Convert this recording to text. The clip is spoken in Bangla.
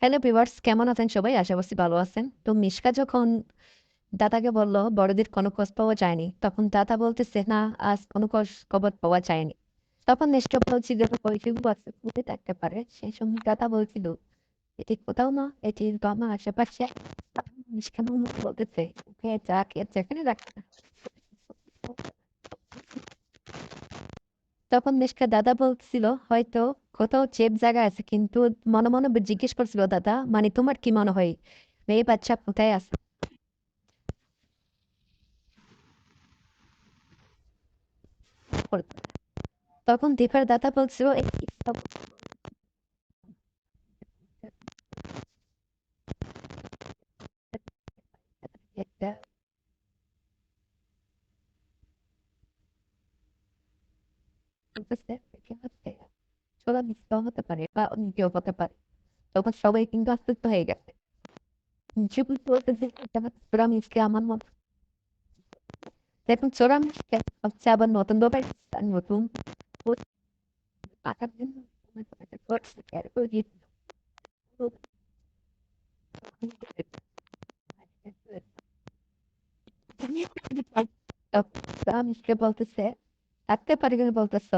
হ্যালো ভিউয়ার্স, কেমন আছেন সবাই? আশা করছি ভালো আছেন। তো মিশকা যখন দাদাকে বলল বড়দের কোনো খোঁজ পাওয়া যায়নি, তখন দাদা বলতেছে না, আজ কোনো খোঁজ খবর পাওয়া যায়নি। তখন মিশকা বলছিল কইফিউ আছে ফুটে থাকতে পারে। সেই সময় দাদা বলছিল এটি কোথাও না, এটি আমার আশেপাশে। মিশকা মামা বলতেছে ওকে যা কে যেখানে রাখতে। তখন মিশকা দাদা বলছিল হয়তো কোথাও চেপ জায়গা আছে, কিন্তু মনে মনে জিজ্ঞেস করছিল দাদা মানে তোমার কি মনে হয় মেয়ে বাচ্চা কোথায় আছে। তখন দীপার দাদা বলছিল একটা বলতেছে কি হচ্ছে ছোলা মিথ্যা হতে পারে বা অন্য কেউ হতে পারে। তখন সবাই কিন্তু আশ্বস্ত হয়ে গেছে। যুবক বলতেছে চোরা মিসকে আমার মত দেখুন চোরা মিসকে হচ্ছে আবার নতুন ব্যাপার, নতুন পাকার জন্য মিসকে বলতেছে থাকতে পারি বলতেছ